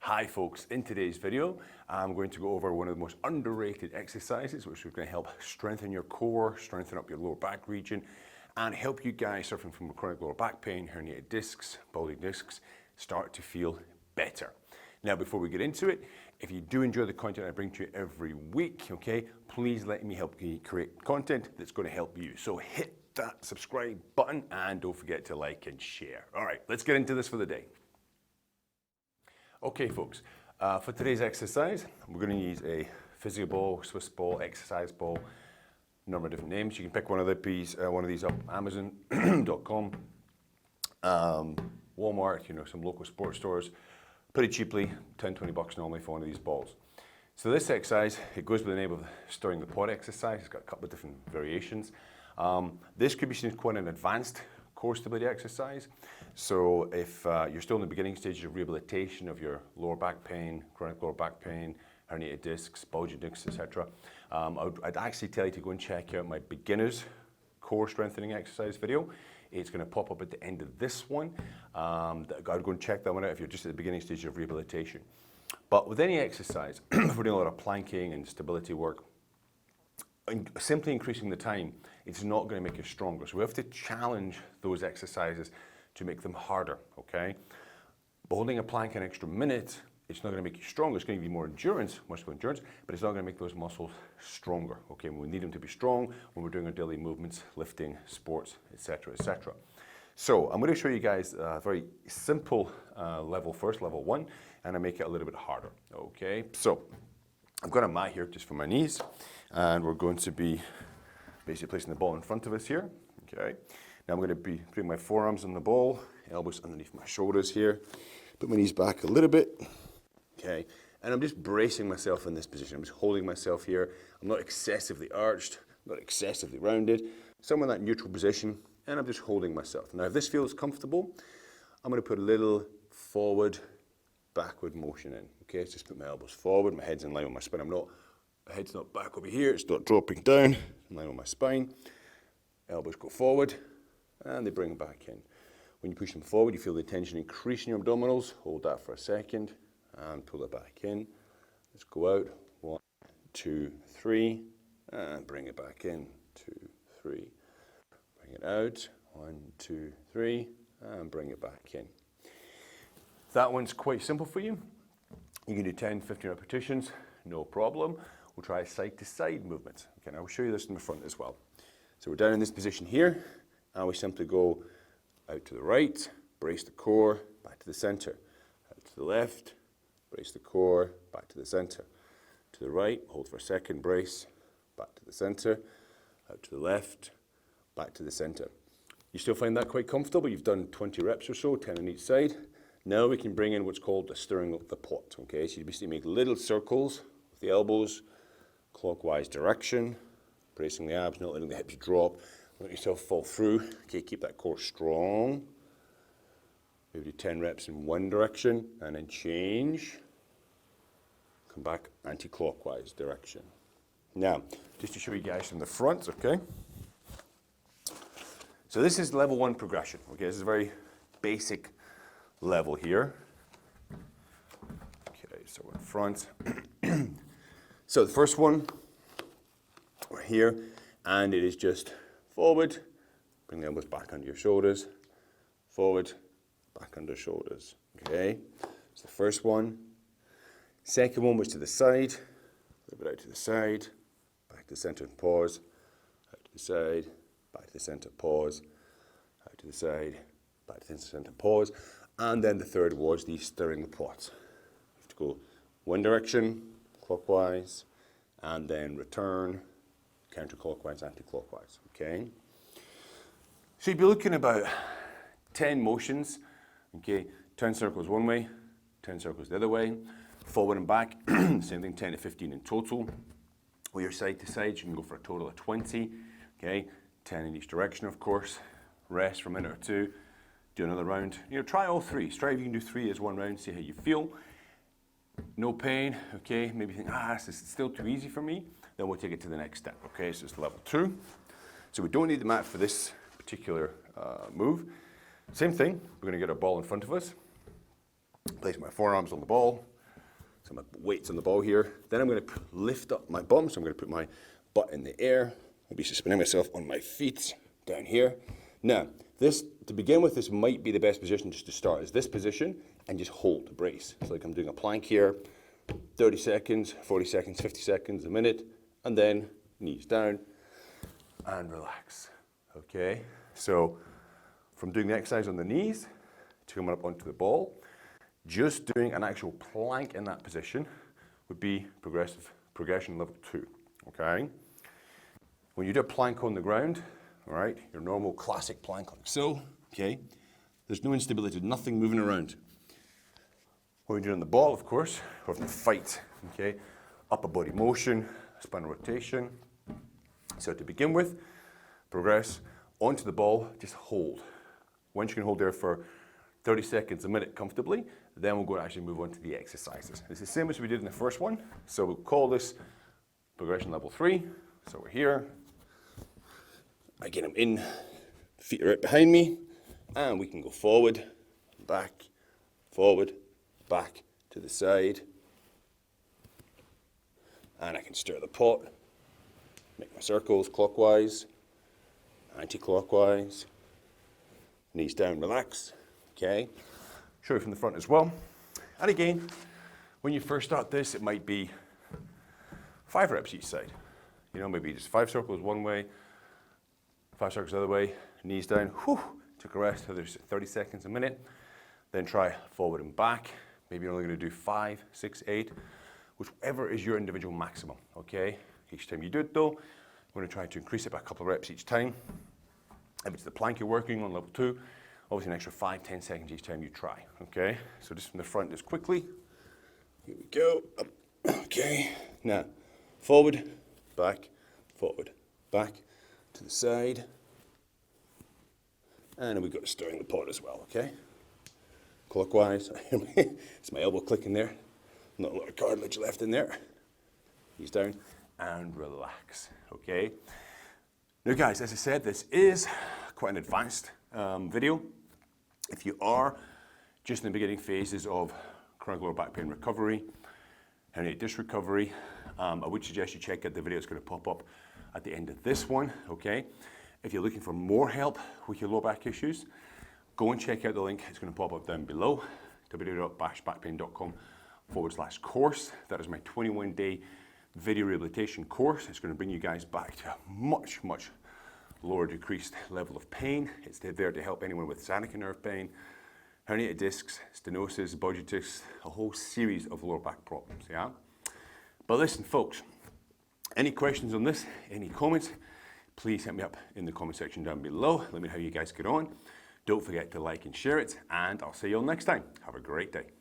Hi folks, in today's video, I'm going to go over one of the most underrated exercises which is going to help strengthen your core, strengthen up your lower back region, and help you guys suffering from chronic lower back pain, herniated discs, bulging discs, start to feel better. Now, before we get into it, if you do enjoy the content I bring to you every week, okay, please let me help you create content that's going to help you. So hit that subscribe button and don't forget to like and share. All right, let's get into this for the day. Okay folks, for today's exercise, we're going to use a physio ball, Swiss ball, exercise ball, number of different names. You can pick one of these up, Amazon.com, Walmart, some local sports stores, pretty cheaply, 10, 20 bucks normally for one of these balls. So this exercise, it goes by the name of stirring the pot exercise. It's got a couple of different variations. This could be seen as quite an advanced core stability exercise. So if you're still in the beginning stages of rehabilitation of your lower back pain, chronic lower back pain, herniated discs, bulging discs, etc., I'd actually tell you to go and check out my beginners core strengthening exercise video. It's going to pop up at the end of this one. I'd go and check that one out if you're just at the beginning stage of rehabilitation. But with any exercise, if we're doing a lot of planking and stability work, simply increasing the time, it's not going to make you stronger. So we have to challenge those exercises to make them harder, okay? But holding a plank an extra minute, it's not going to make you stronger. It's going to give you more endurance, muscular endurance, but it's not going to make those muscles stronger, okay? We need them to be strong when we're doing our daily movements, lifting, sports, etc., etc. So I'm going to show you guys a very simple level first, level one, and I make it a little bit harder, okay? So I've got a mat here just for my knees, and we're going to be basically placing the ball in front of us here, okay? Now I'm going to be putting my forearms on the ball, elbows underneath my shoulders here, put my knees back a little bit, okay? And I'm just bracing myself in this position. I'm just holding myself here. I'm not excessively arched, not excessively rounded, somewhere in that neutral position, and I'm just holding myself. Now if this feels comfortable, I'm going to put a little forward, backward motion in, okay? So just put my elbows forward, my head's in line with my spine. My head's not back over here, it's not dropping down, in line with my spine. Elbows go forward, and they bring them back in. When you push them forward, you feel the tension increase in your abdominals. Hold that for a second, and pull it back in. Let's go out, 1, 2, 3, and bring it back in, 2, 3. Bring it out, 1, 2, 3, and bring it back in. That one's quite simple for you. You can do 10, 15 repetitions, no problem. We'll try a side-to-side movement. Okay, I'll show you this in the front as well. So we're down in this position here, and we simply go out to the right, brace the core, back to the center. Out to the left, brace the core, back to the center. To the right, hold for a second, brace, back to the center. Out to the left, back to the center. You still find that quite comfortable? You've done 20 reps or so, 10 on each side. Now we can bring in what's called the stirring of the pot, okay? So you basically make little circles with the elbows, clockwise direction, bracing the abs, not letting the hips drop. Let yourself fall through. Okay, keep that core strong. Maybe do 10 reps in one direction and then change. Come back anti-clockwise direction. Now, just to show you guys from the front, okay? So this is level one progression, okay? This is a very basic level here. Okay, so we're in front. So the first one, we're here, and it is just forward, bring the elbows back under your shoulders, forward, back under shoulders, okay? So the first one. Second one was to the side, a little bit out to the side, back to the center and pause, out to the side, back to the center, pause, out to the side, back to the center, pause, and then the third was the stirring the pot. You have to go one direction, clockwise, and then return, counterclockwise, anti-clockwise, okay? So you'd be looking about 10 motions, okay? 10 circles one way, 10 circles the other way, forward and back, same thing, 10 to 15 in total. With your side to side, you can go for a total of 20, okay? 10 in each direction, of course. Rest for a minute or two, do another round. Try all three. Try if you can do 3 as one round, see how you feel. No pain, okay? Maybe you think, this is still too easy for me. Then we'll take it to the next step, okay? So it's level 2. So we don't need the mat for this particular move. Same thing, we're gonna get our ball in front of us. Place my forearms on the ball, So my weight's on the ball here. Then I'm going to lift up my bum. So I'm going to put my butt in the air. I'll be suspending myself on my feet down here. Now, this, to begin with, this might be the best position just to start, is this position, and just hold the brace. It's like I'm doing a plank here, 30 seconds, 40 seconds, 50 seconds, a minute, and then knees down and relax. Okay, so from doing the exercise on the knees to coming up onto the ball, just doing an actual plank in that position would be progression level 2, okay? When you do a plank on the ground, all right, your normal classic plank like so, okay, there's no instability, nothing moving around. When you're doing the ball, of course, we're going to fight, okay, upper body motion, spinal rotation. So to begin with, progress onto the ball, just hold. Once you can hold there for 30 seconds, a minute comfortably, then we'll go and actually move on to the exercises. It's the same as we did in the first one. So we'll call this progression level 3. So we're here. Again, I'm in, feet are right behind me, and we can go forward, back, back to the side. And I can stir the pot, make my circles clockwise, anti-clockwise, knees down, relax, okay. Show you from the front as well. And again, when you first start this, it might be 5 reps each side. You know, maybe just 5 circles one way, 5 circles the other way, knees down, whew, took a rest, so there's 30 seconds, a minute. Then try forward and back. Maybe you're only going to do 5, 6, 8, whichever is your individual maximum, okay? Each time you do it though, I'm going to try to increase it by a couple of reps each time. If it's the plank you're working on, level 2, obviously an extra 5, 10 seconds each time you try, okay? So just from the front, just quickly. Here we go, up, okay. Now, forward, back, to the side. And then we've got stirring the pot as well, okay? Clockwise, it's my elbow clicking there. Not a lot of cartilage left in there. Knees down and relax, okay? Now guys, as I said, this is quite an advanced video. If you are just in the beginning phases of chronic lower back pain recovery, herniated disc recovery, I would suggest you check out the video that's going to pop up at the end of this one, okay? If you're looking for more help with your lower back issues, go and check out the link. It's going to pop up down below, www.bashbackpain.com/course. That is my 21-day video rehabilitation course. It's going to bring you guys back to a much, much lower decreased level of pain. It's there to help anyone with sciatica nerve pain, herniated discs, stenosis, bursitis, a whole series of lower back problems, yeah? But listen, folks, any questions on this, any comments, please hit me up in the comment section down below. Let me know how you guys get on. Don't forget to like and share it, and I'll see you all next time. Have a great day.